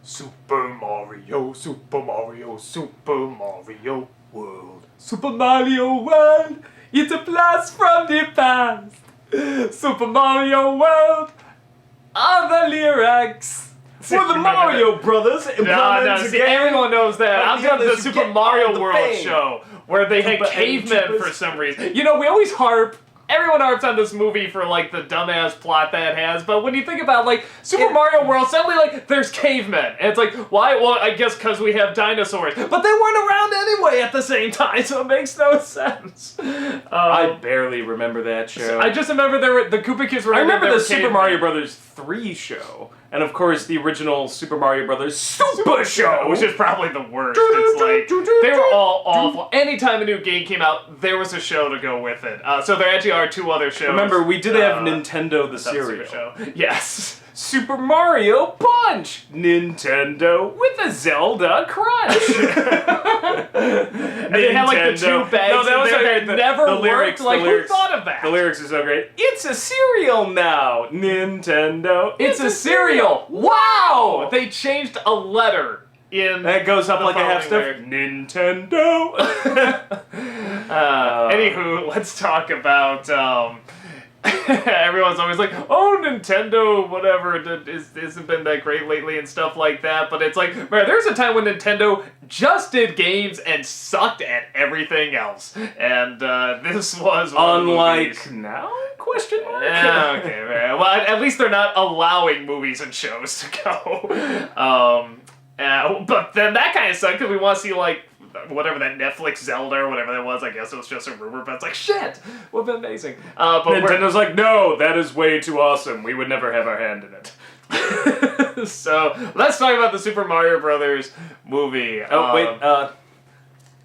Super Mario, Super Mario, Super Mario World. Super Mario World, it's a blast from the past. Super Mario World are the lyrics. For the Mario Brothers. See, everyone knows that. I'm talking the Super Mario World show, where they had cavemen for some reason. You know, we always everyone harps on this movie for, like, the dumbass plot that it has, but when you think about, like, Super Mario World, suddenly, like, there's cavemen. And it's like, why? Well, I guess because we have dinosaurs. But they weren't around anyway at the same time, so it makes no sense. I barely remember that show. I just remember the Koopa Kids were I remember the Super Super Mario Brothers 3 show. And of course, the original Super Mario Brothers Super Show, which is probably the worst. It's like, they were all awful. Anytime a new game came out, there was a show to go with it. So there actually are 2 other shows. Remember, we did have Nintendo the cereal. Show. Yes. Super Mario Punch! Nintendo with a Zelda Crunch! And they had like the 2 bags that never worked. Who thought of that? The lyrics are so great. It's a cereal now! Nintendo, it's a cereal! Wow! They changed a letter in that goes up like a half step. Nintendo! Anywho, let's talk about... everyone's always like, oh, Nintendo, whatever, hasn't been that great lately and stuff like that, but it's like, man, there's a time when Nintendo just did games and sucked at everying else, and this was one unlike now? Question mark? Yeah, okay, man. Well, at least they're not allowing movies and shows to go. But then that kind of sucked, because we want to see, like, whatever that Netflix Zelda or whatever that was, I guess it was just a rumor, but it's like, shit, would have been amazing. But Nintendo's like, no, that is way too awesome. We would never have our hand in it. So, let's talk about the Super Mario Brothers movie.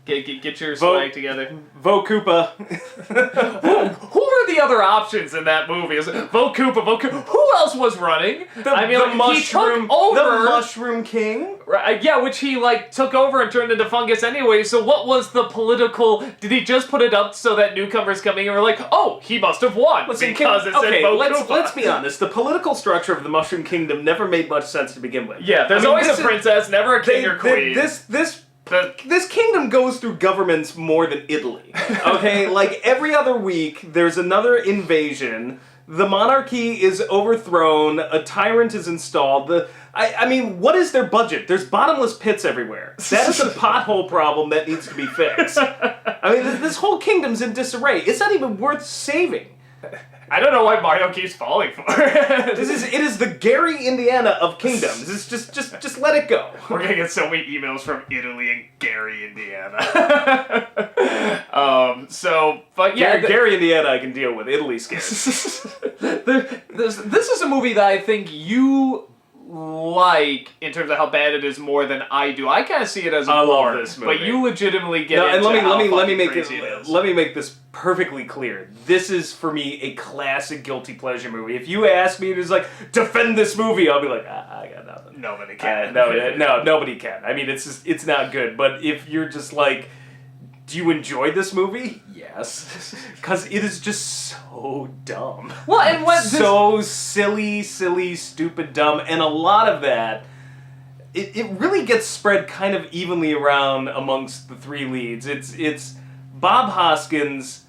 Get your swag together. Vote Koopa. Who are the other options in that movie? Is it Vote Koopa, Vote Koopa? Who else was running? The Mushroom King. Right, yeah, which he, like, took over and turned into fungus anyway, so what was the political... Did he just put it up so that newcomers coming in were like, oh, he must have won, because it said Vote Koopa. Let's be honest, the political structure of the Mushroom Kingdom never made much sense to begin with. Yeah, there's always a princess, never a king or queen. This kingdom goes through governments more than Italy, okay? Like, every other week, there's another invasion, the monarchy is overthrown, a tyrant is installed, I mean, what is their budget? There's bottomless pits everywhere. That is a pothole problem that needs to be fixed. I mean, this whole kingdom's in disarray. It's not even worth saving. I don't know why Mario keeps falling for it. It is the Gary, Indiana of kingdoms. Just let it go. We're gonna get so many emails from Italy and Gary, Indiana. But yeah, Gary, Indiana, I can deal with. Italy scares. This is a movie that I think you like in terms of how bad it is more than I do. I kind of see it as a love this movie, but you legitimately get into and let me make crazy it is. Let me make this perfectly clear. This is for me a classic guilty pleasure movie. If you ask me to just like defend this movie, I'll be like, I got nothing. Nobody can. No, nobody can. I mean, it's not good. But if you're just like, do you enjoy this movie? Yes, because it is just so dumb. Well, and so silly, stupid, dumb, and a lot of that, it really gets spread kind of evenly around amongst the 3 leads. It's Bob Hoskins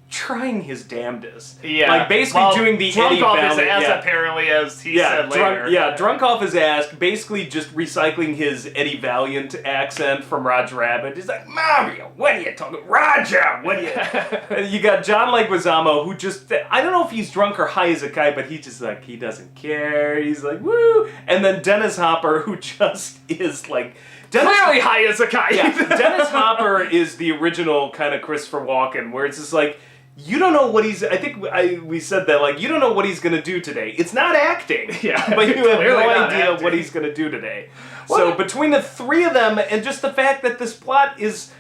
trying his damnedest. Yeah. Like, basically doing the drunk Eddie off Valiant, his ass, apparently, as he said later. Drunk off his ass, basically just recycling his Eddie Valiant accent from Roger Rabbit. He's like, Mario, what are you talking? Roger, what are you... You got John Leguizamo, who just... I don't know if he's drunk or high as a kite, but he's just like, he doesn't care. He's like, woo! And then Dennis Hopper, who just is like... Clearly high as a kite. Yeah, Dennis Hopper is the original kind of Christopher Walken, where it's just like, you don't know what he's... I think we said that, like, you don't know what he's going to do today. It's not acting. Yeah. But you have no idea what he's going to do today. So between the 3 of them, and just the fact that this plot is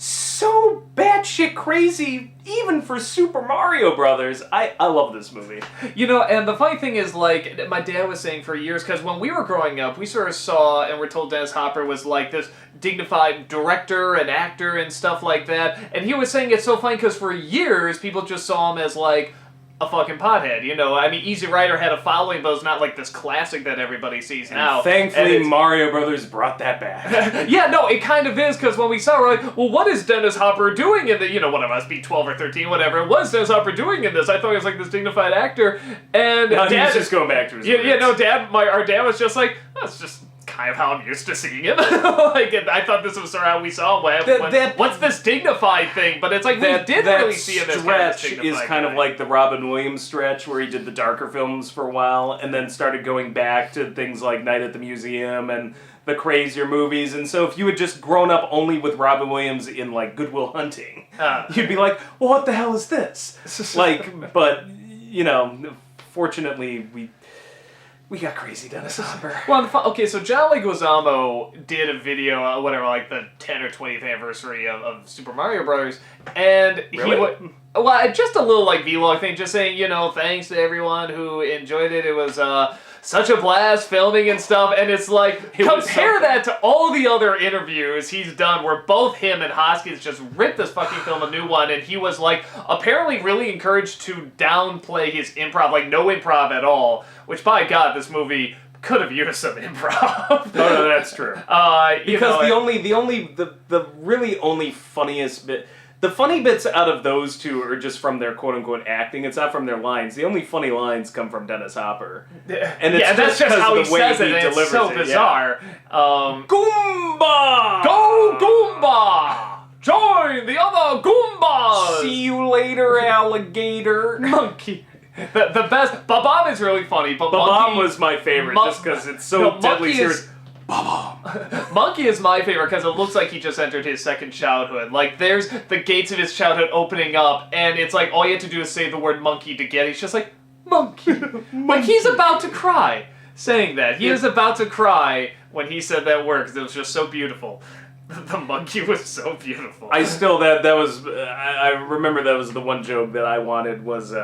so batshit crazy, even for Super Mario Brothers, I love this movie. You know, and the funny thing is, like, my dad was saying for years, because when we were growing up, we sort of saw and were told Dennis Hopper was, like, this dignified director and actor and stuff like that, and he was saying it's so funny because for years, people just saw him as, like, a fucking pothead, you know? I mean, Easy Rider had a following, but it's not like this classic that everybody sees now. Thankfully, Mario Brothers brought that back. Yeah, no, it kind of is, because when we saw it, we're like, well, what is Dennis Hopper doing in the, you know, what I must be 12 or 13, whatever, what is Dennis Hopper doing in this? I thought he was like this dignified actor, and no, Dad... just going back to his roots. No, our dad was just like, that's just kind of how I'm used to seeing him. Like, I thought this was how we saw him. What's this dignified thing? But it's like, we did really see him as kind of stretch is kind of like the Robin Williams stretch where he did the darker films for a while and then started going back to things like Night at the Museum and the crazier movies. And so if you had just grown up only with Robin Williams in, like, Good Will Hunting, you'd be like, well, what the hell is this? Like, but, you know, fortunately, we got crazy Dennis Hopper. Well, okay, so John Leguizamo did a video, whatever, like the 10 or 20th anniversary of Super Mario Brothers, and really? Just a little like vlog thing, just saying, you know, thanks to everyone who enjoyed it. It was such a blast filming and stuff, and it's like, compare that to all the other interviews he's done where both him and Hoskins just ripped this fucking film a new one, and he was like, apparently really encouraged to downplay his improv, like no improv at all, which by God, this movie could have used some improv. No, that's true. Because the really only funniest bit... The funny bits out of those two are just from their quote-unquote acting. It's not from their lines. The only funny lines come from Dennis Hopper. And it's that's just how he says it, and it's so bizarre. Yeah. Goomba! Go Goomba! Join the other Goombas! See you later, alligator. Monkey. The best... Bob-omb is really funny, but Bob-omb was my favorite, just because it's so deadly serious. Monkey is my favorite because it looks like he just entered his second childhood. Like, there's the gates of his childhood opening up, and it's like all you have to do is say the word monkey to get it. He's just like, monkey. Like, he's about to cry saying that. He is about to cry when he said that word because it was just so beautiful. The monkey was so beautiful. I remember that was the one joke that I wanted was,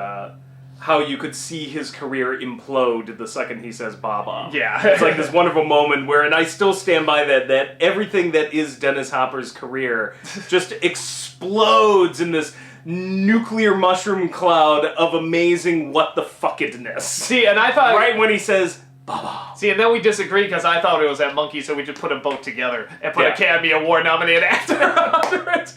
how you could see his career implode the second he says Baba. Yeah. It's like this wonderful moment where, and I still stand by that everything that is Dennis Hopper's career just explodes in this nuclear mushroom cloud of amazing what the fuckedness. See, and I thought... Right when he says, Baba. See, and then we disagree because I thought it was that monkey, so we just put them both together and put Academy Award nominated actor under it.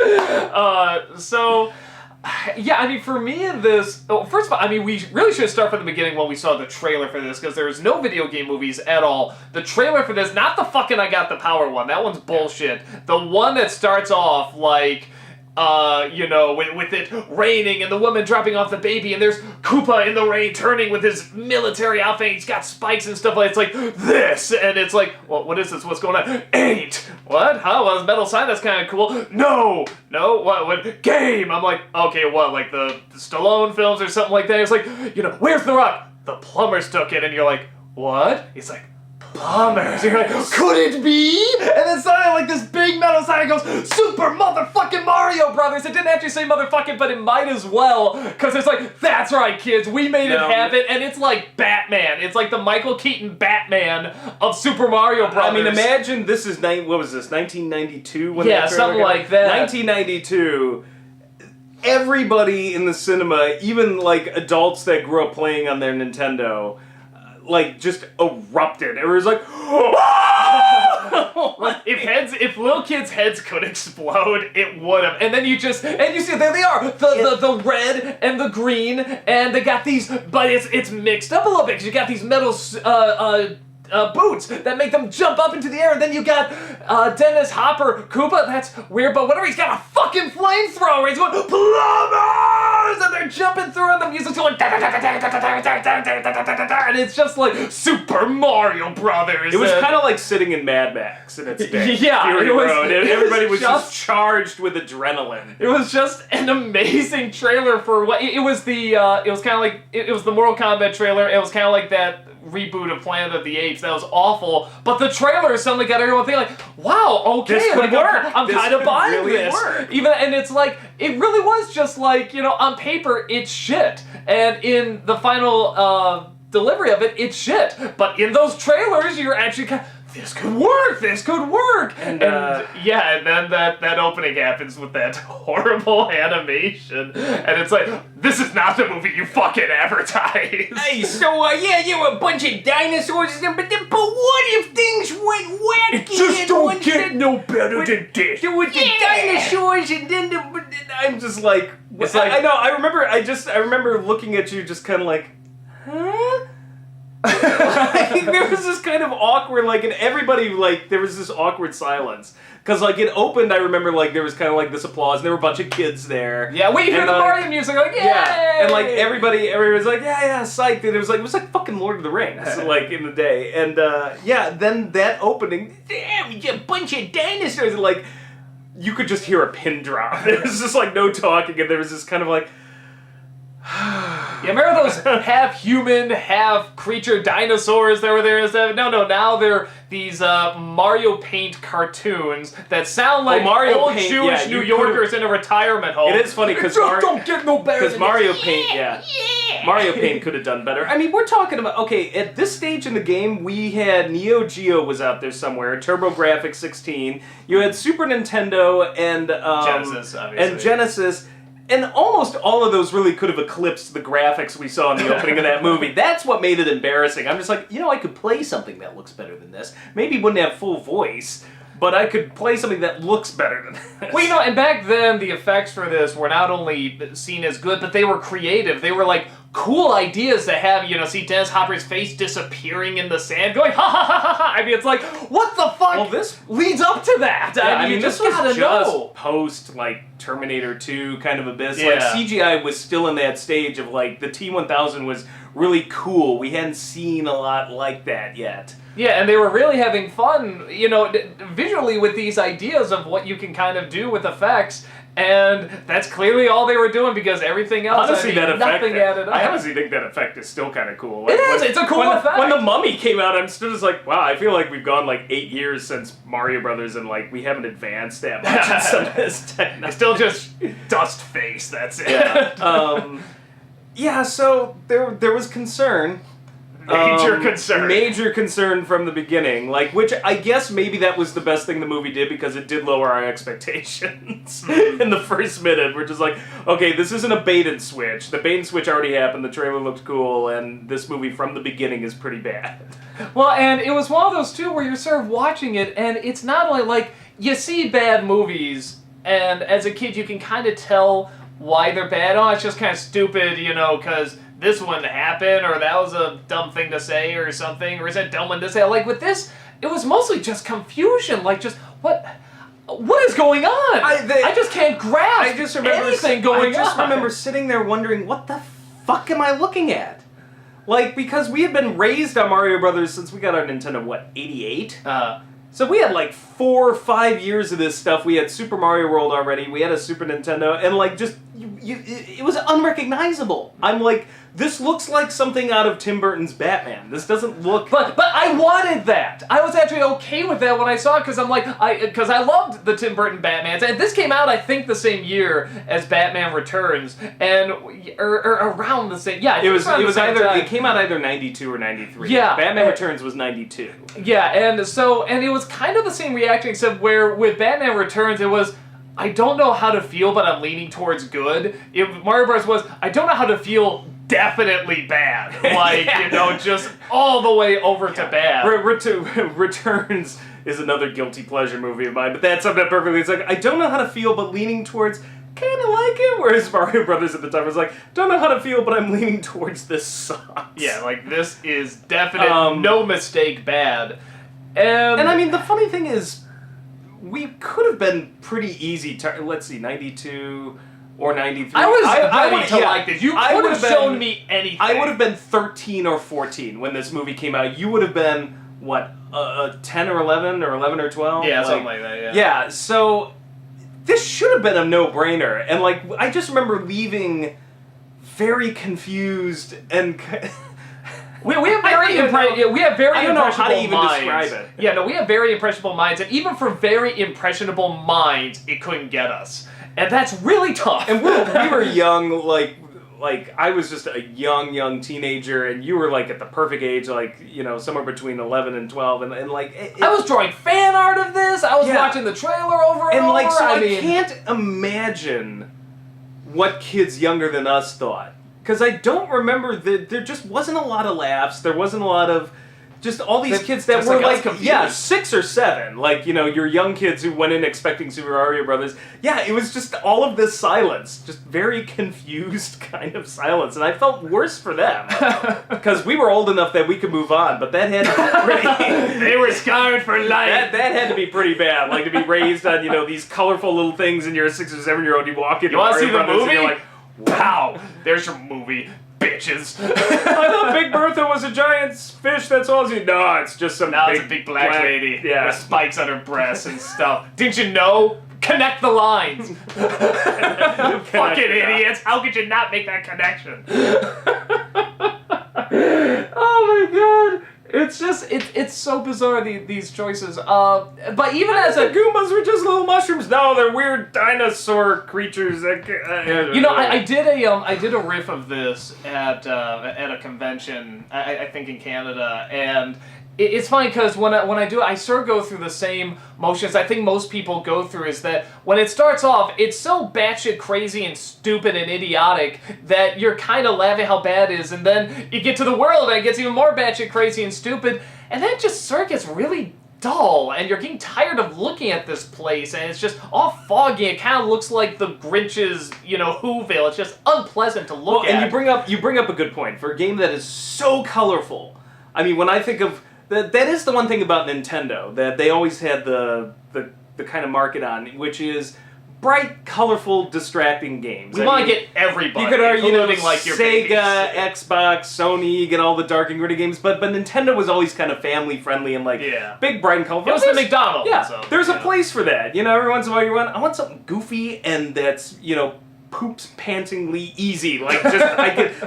Yeah, I mean, for me in this... Oh, first of all, I mean, we really should start from the beginning when we saw the trailer for this, because there's no video game movies at all. The trailer for this, not the fucking I Got the Power one, that one's bullshit. The one that starts off like... you know, with it raining and the woman dropping off the baby, and there's Koopa in the rain turning with his military outfit. He's got spikes and stuff like it's like this, and it's like, well, what is this? What's going on? 8. What? Huh? Well, metal sign. That's kind of cool. No. What? Game. I'm like, okay, what? Like the Stallone films or something like that. It's like, you know, where's the rock? The plumbers took it, and you're like, what? He's like, plumbers. You're like, could it be? And then suddenly, like, this big metal sign goes, Super Motherfucking Mario Brothers. It didn't actually say motherfucking, but it might as well, because it's like, that's right, kids, we made it happen, and it's like Batman. It's like the Michael Keaton Batman of Super Mario Brothers. I mean, imagine this is, what was this, 1992? When something like that. 1992. Everybody in the cinema, even, like, adults that grew up playing on their Nintendo, like, just erupted. It was like, if little kids' heads could explode, it would have. And then you see, there they are, the red and the green, and they got these, but it's mixed up a little bit, because you got these metal, boots that make them jump up into the air, and then you got Dennis Hopper, Koopa, that's weird, but whatever, he's got a fucking flamethrower, he's going, plumbers, and they're jumping through, and the music's going, and it's just like Super Mario Brothers. It was kind of like sitting in Mad Max in its day. Yeah, everybody was just charged with adrenaline. It was just an amazing trailer for what, it was the Mortal Kombat trailer, it was kind of like that reboot of Planet of the Apes. That was awful, but the trailer suddenly got everyone thinking like, wow, okay, this could work. I'm kind of buying really this. Work. Even, and it's like, it really was just like, you know, on paper, it's shit. And in the final delivery of it, it's shit. But in those trailers, you're actually kind of, this could work. This could work. And then that opening happens with that horrible animation, and it's like, this is not the movie you fucking advertised. Hey, so there were a bunch of dinosaurs, but what if things went wacky? It just don't get no better than this. There were the dinosaurs, and then I'm just like, it's like, I know. I remember looking at you, just kind of like, huh? Like, there was this kind of awkward, like, and everybody, like, there was this awkward silence. Because, like, it opened, I remember, like, there was kind of, like, this applause, and there were a bunch of kids there. Yeah, we hear the Mario music, like, yay! Yeah, and, like, everybody was like, yeah, psyched, and it was like fucking Lord of the Rings, like, in the day. And, then that opening, damn, you get a bunch of dinosaurs, and, like, you could just hear a pin drop. There was just, like, no talking, and there was this kind of, like, yeah, remember those half human, half creature dinosaurs that were there? No, now they're these Mario Paint cartoons that sound like old Paint, Jewish New Yorkers in a retirement home. It is funny because don't get no better than Mario this. Paint, Mario Paint could have done better. I mean, we're talking about, okay, at this stage in the game, we had Neo Geo was out there somewhere, TurboGrafx 16. You had Super Nintendo and Genesis, obviously. And Genesis. And almost all of those really could have eclipsed the graphics we saw in the opening of that movie. That's what made it embarrassing. I'm just like, I could play something that looks better than this. Maybe it wouldn't have full voice, but I could play something that looks better than this. Well, and back then, the effects for this were not only seen as good, but they were creative. They were like cool ideas to have, see Dennis Hopper's face disappearing in the sand, going, ha ha ha ha ha. I mean, it's like, what the fuck this leads up to that? Yeah, you this just gotta was know. post, like, Terminator 2 kind of abyss. Yeah. Like, CGI was still in that stage of, like, the T-1000 was really cool. We hadn't seen a lot like that yet. Yeah, and they were really having fun, visually with these ideas of what you can kind of do with effects. And that's clearly all they were doing because everything else, honestly, that effect, nothing added up. I honestly think that effect is still kind of cool. Like, it's a cool effect. When The Mummy came out, I'm still just like, wow, I feel like we've gone like 8 years since Mario Brothers and like we haven't advanced that much in some of this technology. It's still just dust face, that's it. Yeah, so there was concern. Major concern from the beginning, like, which I guess maybe that was the best thing the movie did because it did lower our expectations in the first minute. We're just like, okay, this isn't a bait and switch. The bait and switch already happened, the trailer looked cool, and this movie from the beginning is pretty bad. Well, and it was one of those, too, where you're sort of watching it, and it's not only like, you see bad movies, and as a kid you can kind of tell why they're bad. Oh, it's just kind of stupid, because this wouldn't happen, or that was a dumb thing to say, or something, or is that dumb one to say? Like, with this, it was mostly just confusion, like, just, what is going on? I just can't grasp anything going on. I just remember sitting there wondering, what the fuck am I looking at? Like, because we had been raised on Mario Brothers since we got our Nintendo, 88? So we had like 4 or 5 years of this stuff. We had Super Mario World already. We had a Super Nintendo, and like it was unrecognizable. I'm like, this looks like something out of Tim Burton's Batman. This doesn't look. But I wanted that. I was actually okay with that when I saw it because I'm like, because I loved the Tim Burton Batmans, and this came out I think the same year as Batman Returns, and or around the same. Yeah, it came out either 92 or 93. Yeah, Batman Returns was 92. Yeah, and it was kind of the same reaction, except where with Batman Returns it was, I don't know how to feel, but I'm leaning towards good. Mario Bros. Was, I don't know how to feel, definitely bad. Like, just all the way over to bad. Returns is another guilty pleasure movie of mine, but that summed up perfectly. It's like, I don't know how to feel, but leaning towards kind of like it, whereas Mario Brothers at the time was like, don't know how to feel, but I'm leaning towards this sucks. Yeah, like, this is definite, no mistake bad. And I mean, the funny thing is, we could have been pretty easy. Let's see, 92 or 93. I was ready to like this. You could have shown me anything. I would have been 13 or 14 when this movie came out. You would have been, what, 10 or 11 or 11 or 12? Yeah, something like that, yeah. Yeah, so this should have been a no-brainer. And, like, I just remember leaving very confused and... We have very impressionable minds. Describe it. Yeah, no, we have very impressionable minds, and even for very impressionable minds, it couldn't get us, and that's really tough. And we were young, like like, I was just a young teenager, and you were, like, at the perfect age, like, you know, somewhere between 11 and 12, and like... I was drawing fan art of this, I was watching the trailer over and over, like, so I can't imagine what kids younger than us thought. Because I don't remember that there just wasn't a lot of laughs, there wasn't a lot of... Just all these kids that were like 6 or 7. Like, you know, your young kids who went in expecting Super Mario Brothers. Yeah, it was just all of this silence. Just very confused kind of silence. And I felt worse for them. Because we were old enough that we could move on. But that had to be pretty... They were scarred for life. That had to be pretty bad. Like, to be raised on, you know, these colorful little things and you're a 6 or 7-year-old. You walk into Mario Brothers and you're like, wow, there's your movie. Bitches. I thought Big Bertha was a giant fish, that's all you... No, it's just some it's a big black lady with spikes on her breasts and stuff. Didn't you know? Connect the lines. Fucking idiots. How could you not make that connection? Oh my god. It's just, it's so bizarre, these choices. But even as the Goombas were just little mushrooms. No, they're weird dinosaur creatures. You know, I did a riff of this at a convention, I think in Canada, and it's funny because when I do it, I sort of go through the same motions I think most people go through, is that when it starts off, it's so batshit crazy and stupid and idiotic that you're kind of laughing how bad it is, and then you get to the world and it gets even more batshit crazy and stupid, and then it just sort of gets really dull, and you're getting tired of looking at this place, and it's just all foggy. It kind of looks like the Grinch's, you know, Whoville. It's just unpleasant to look at. And you bring up a good point for a game that is so colorful. I mean, when I think of that is the one thing about Nintendo that they always had the kind of market on, which is bright, colorful, distracting games. We want to get everybody, you could argue, including like your Sega, Xbox, Sony, get all the dark and gritty games, but Nintendo was always kind of family friendly and like big, bright, and colorful. It was the McDonald's. Yeah, so, there's a place for that. You know, every once in a while I want something goofy and that's, you know, poops pantingly easy. Like just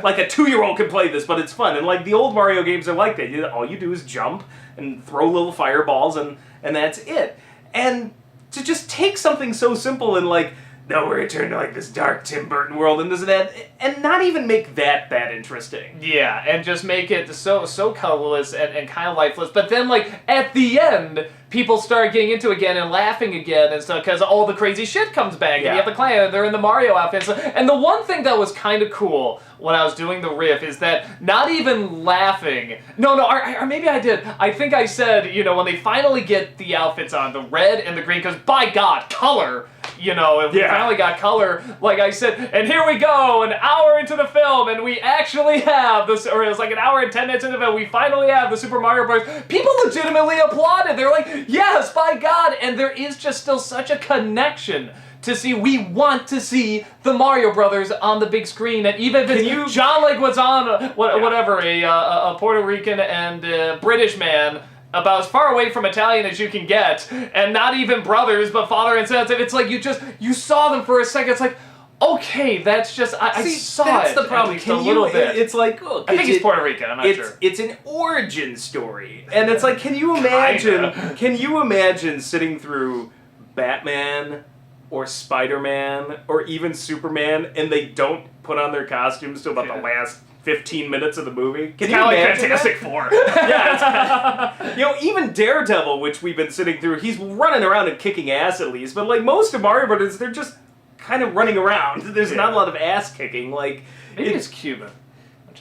like a 2-year-old could play this, but it's fun. And like the old Mario games are like that. All you do is jump and throw little fireballs and that's it. And to just take something so simple and like, no, we're returning to like this dark Tim Burton world and this and that, and not even make that interesting. Yeah, and just make it so colorless and kind of lifeless. But then like at the end, people start getting into it again and laughing again and stuff because all the crazy shit comes back. And you have the clan, they're in the Mario outfits. And the one thing that was kind of cool when I was doing the riff is that not even laughing. Or maybe I did. I think I said, you know, when they finally get the outfits on, the red and the green, because by God, color. You know, if we finally got color, like I said, and here we go, an hour into the film, and we actually have this, or it was like an hour and 10 minutes into the film, we finally have the Super Mario Bros. People legitimately applauded. They're like, yes, by God, and there is just still such a connection to see. We want to see the Mario Brothers on the big screen, and even if it's John Leguizamo, whatever, a Puerto Rican and British man, about as far away from Italian as you can get, and not even brothers, but father and son. It's like you saw them for a second. It's like, okay, that's just I saw that's it. The problem. A little bit. It's like I think he's Puerto Rican. I'm not sure. It's an origin story, and it's like, can you imagine? Can you imagine sitting through Batman or Spider-Man or even Superman, and they don't put on their costumes till about the last 15 minutes of the movie? Can you imagine Fantastic Four? Yeah, you know, even Daredevil, which we've been sitting through, he's running around and kicking ass at least, but like most of Mario Brothers, they're just kind of running around. There's not a lot of ass kicking. Like maybe it's Cuban.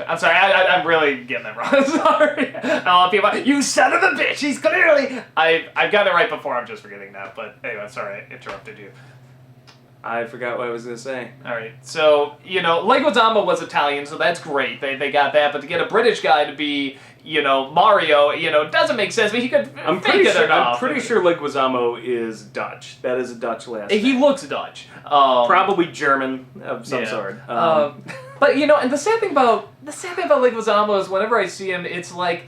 I'm sorry, I'm really getting that wrong. Sorry. People, you son of a bitch, he's clearly... I've got it right before, I'm just forgetting now, but anyway, sorry, I interrupted you. I forgot what I was going to say. Alright, so, you know, Leguizamo was Italian, so that's great. They got that, but to get a British guy to be, you know, Mario, you know, doesn't make sense, but he could I'm pretty sure Leguizamo is Dutch. That is a Dutch last name. He looks Dutch. Probably German of some sort. But, you know, and the sad thing about Leguizamo is whenever I see him, it's like,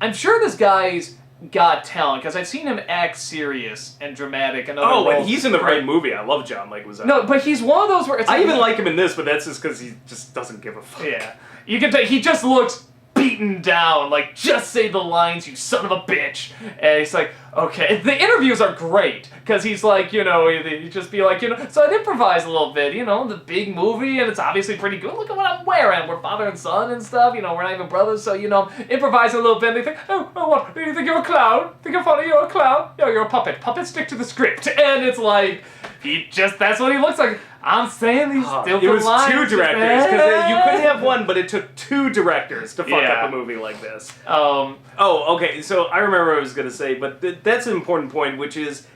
I'm sure this guy's got talent, because I've seen him act serious and dramatic and other roles. And he's in the right movie. I love John Leguizamo. No, but he's one of those where it's I even like him in this, but that's just because he just doesn't give a fuck. Yeah. You can tell he just looks beaten down. Like, just say the lines, you son of a bitch. And he's like, okay. The interviews are great, because he's like, you know, he'd just be like, you know, so I'd improvise a little bit, you know, the big movie, and it's obviously pretty good. Look at what I'm wearing. We're father and son and stuff, you know, we're not even brothers, so, you know, improvise a little bit, and they think, oh, what, do you think you're a clown? Think you're funny, you're a clown? Yo, you're a puppet. Puppets stick to the script. And it's like, that's what he looks like. I'm saying these stupid It was lines. 2 directors, because you couldn't have one, but it took 2 directors to fuck up a movie like this. Okay, so I remember what I was going to say, but that's an important point, which is,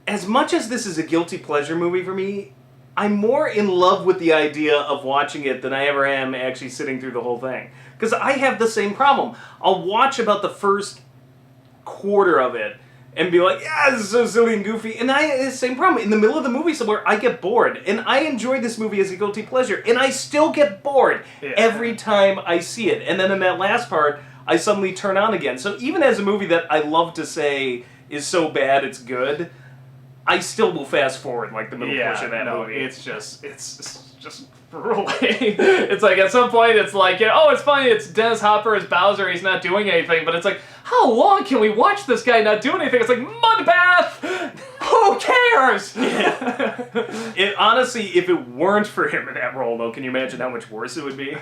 as much as this is a guilty pleasure movie for me, I'm more in love with the idea of watching it than I ever am actually sitting through the whole thing. Because I have the same problem. I'll watch about the first quarter of it, and be like, yeah, this is so silly and goofy. And I have the same problem. In the middle of the movie somewhere, I get bored. And I enjoy this movie as a guilty pleasure. And I still get bored every time I see it. And then in that last part, I suddenly turn on again. So even as a movie that I love to say is so bad it's good, I still will fast forward like the middle portion of that movie. It's just grueling. It's like, at some point, it's like, oh, it's funny, it's Dennis Hopper as Bowser, he's not doing anything, but it's like, how long can we watch this guy not do anything? It's like, Mudbath! Who cares? It honestly, if it weren't for him in that role, though, can you imagine how much worse it would be?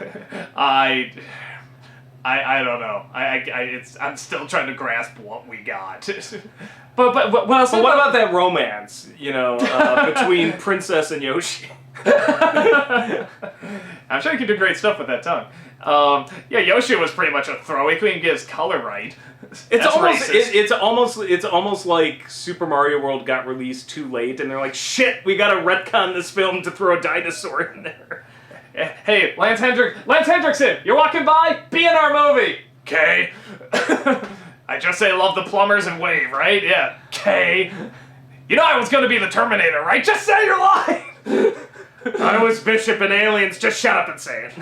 I don't know. I'm still trying to grasp what we got. But what about that romance, you know, between Princess and Yoshi? I'm sure he could do great stuff with that tongue. Yoshi was pretty much a throw. He couldn't get his color right. It's almost like Super Mario World got released too late, and they're like, shit, we gotta retcon this film to throw a dinosaur in there. Hey, Lance Hendrickson, you're walking by? Be in our movie! Okay. I just say love the plumbers and wave, right? Yeah. Okay. You know I was gonna be the Terminator, right? Just say your line! I was Bishop and aliens, just shut up and say it.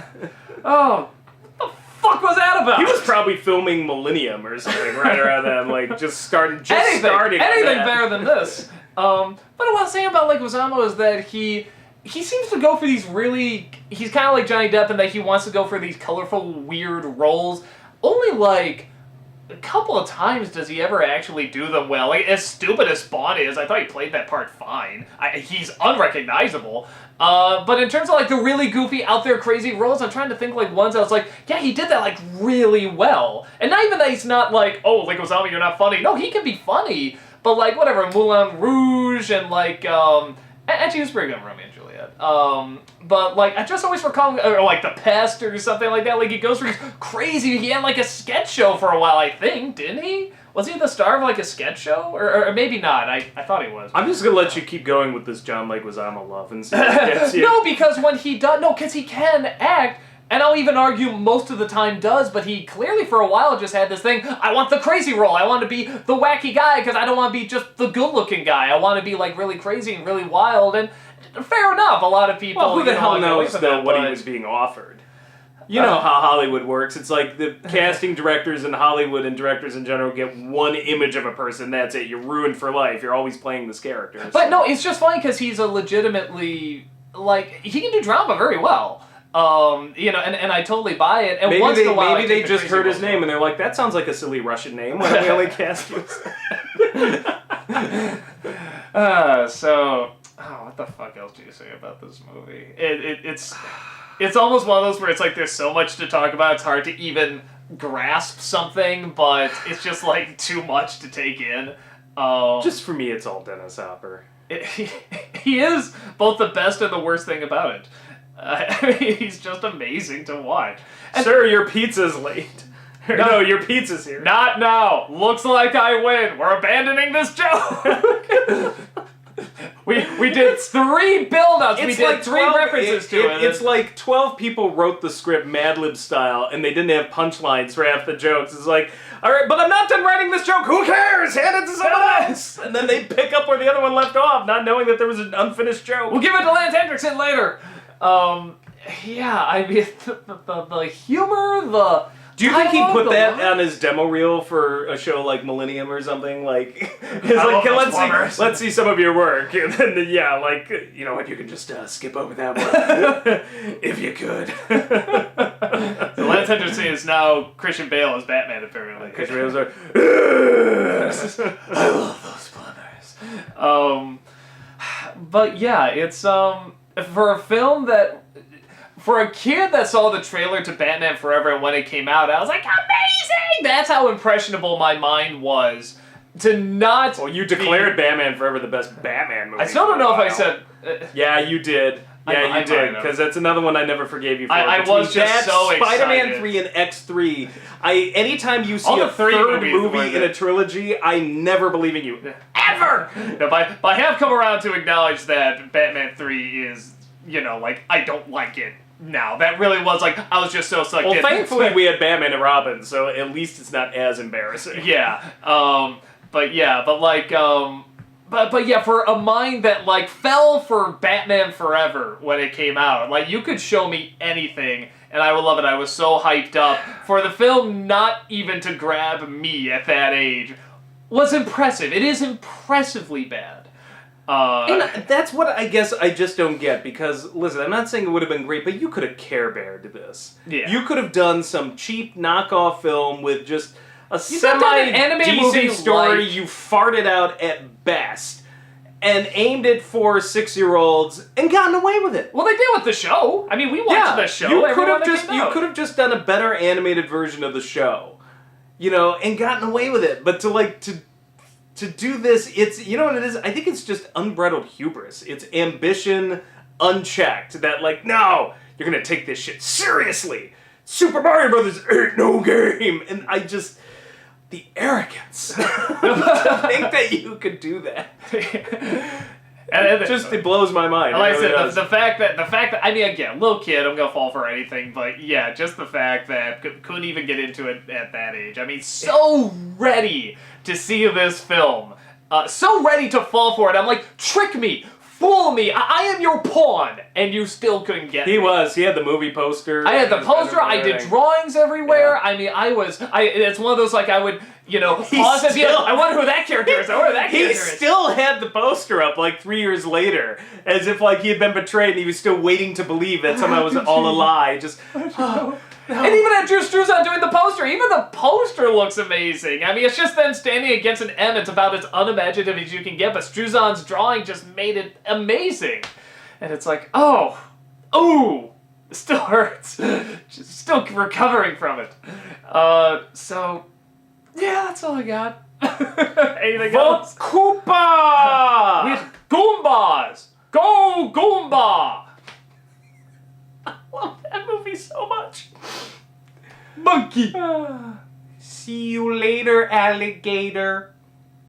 Oh, what the fuck was that about? He was probably filming Millennium or something right around then, like just starting. Anything better than this. But what I was saying about Leguizamo is that he seems to go for these really. He's kind of like Johnny Depp in that he wants to go for these colorful, weird roles. Only like a couple of times does he ever actually do them well. Like, as stupid as Spawn is, I thought he played that part fine. He's unrecognizable. But in terms of like the really goofy, out there, crazy roles, I'm trying to think like ones I was like, yeah, he did that like really well. And not even that he's not like, oh, Leguizamo, you're not funny. No, he can be funny. But like whatever, Moulin Rouge and like actually he was pretty good in Romeo and Juliet. But like I just always recall or like The Pest or something like that. Like he goes for these crazy. He had like a sketch show for a while, I think, didn't he? Was he the star of like a sketch show? Or maybe not. I thought he was. I'm just gonna let you keep going with this John Leguizamo love and see what gets you. No, because when he does, because he can act, and I'll even argue most of the time does, but he clearly for a while just had this thing, I want the crazy role, I want to be the wacky guy, because I don't want to be just the good-looking guy, I want to be like really crazy and really wild, and fair enough, a lot of people... Well, who the hell knows though what he was being offered? You know how Hollywood works. It's like the casting directors in Hollywood and directors in general get one image of a person, that's it. You're ruined for life. You're always playing this character. But no, it's just funny because he's a legitimately, like, he can do drama very well. You know, and I totally buy it. And once in a while, maybe they just heard his name and they're like, that sounds like a silly Russian name. Why don't we only cast you? What the fuck else do you say about this movie? It's almost one of those where it's like there's so much to talk about, it's hard to even grasp something, but it's just like too much to take in. Just for me, it's all Dennis Hopper. He is both the best and the worst thing about it. I mean, he's just amazing to watch. And sir, your pizza's late. No, your pizza's here. Not now. Looks like I win. We're abandoning this joke. We did 3 build-ups. We did like 3 references to it. It's like 12 people wrote the script Mad Lib style, and they didn't have punchlines for half the jokes. It's like, all right, but I'm not done writing this joke. Who cares? Hand it to someone else. And then they pick up where the other one left off, not knowing that there was an unfinished joke. We'll give it to Lance Hendrickson later. Yeah, I mean, the humor, Do you think he put that on his demo reel for a show like Millennium or something? Like, let's see some of your work. And then, like, you know what, you can just skip over that one. If you could. So Lance that's interesting is now Christian Bale as Batman, apparently. Christian Bale's like, I love those plumbers. But yeah, it's for a film that, for a kid that saw the trailer to Batman Forever and when it came out, I was like, amazing! That's how impressionable my mind was. To not. Well, you declared Batman Forever the best Batman movie. I still don't know if I said. Yeah, you did. Yeah, you did, because that's another one I never forgave you for. I was just so excited. Spider-Man 3 and X3. Anytime you see a third movie in a trilogy, I never believe in you. Ever! No, but I have come around to acknowledge that Batman 3 is, like, I don't like it now. That really was, like, I was just so sucked in. Well, thankfully we had Batman and Robin, so at least it's not as embarrassing. Yeah. But yeah, for a mind that, like, fell for Batman Forever when it came out, like, you could show me anything, and I would love it. I was so hyped up. For the film not even to grab me at that age was impressive. It is impressively bad. And that's what I guess I just don't get, because, listen, I'm not saying it would have been great, but you could have Care Beared this. Yeah. You could have done some cheap knockoff film with just a semi-decent story you farted out at best, and aimed it for 6-year-olds and gotten away with it. Well, they did with the show. I mean, we watched the show. You could have just done a better animated version of the show, and gotten away with it. But to do this, it's, you know what it is? I think it's just unbridled hubris. It's ambition unchecked. That, like, no, you're gonna take this shit seriously. Super Mario Brothers ain't no game, and I just. The arrogance to think that you could do that. It blows my mind. Like I said, the fact that I mean, again, little kid, I'm gonna fall for anything, but yeah, just the fact that couldn't even get into it at that age. I mean, so ready to see this film, so ready to fall for it. I'm like, trick me. Fool me! I am your pawn, and you still couldn't get me. He had the movie poster. I had the poster. I did drawings everywhere. Yeah. I mean, it's one of those, like, I would, pause at the end. I wonder who that character is. I wonder who that character is. He still had the poster up, like, 3 years later, as if, like, he had been betrayed and he was still waiting to believe that somehow it was all a lie. Just, No. And even at Drew Struzan doing the poster, even the poster looks amazing. I mean, it's just them standing against an M. It's about as unimaginative as you can get, but Struzan's drawing just made it amazing. And it's like, it still hurts. Just still recovering from it. So, yeah, that's all I got. Anything else? Koopa! With Goombas! Go Goomba! I love that movie so much. Monkey. See you later, alligator.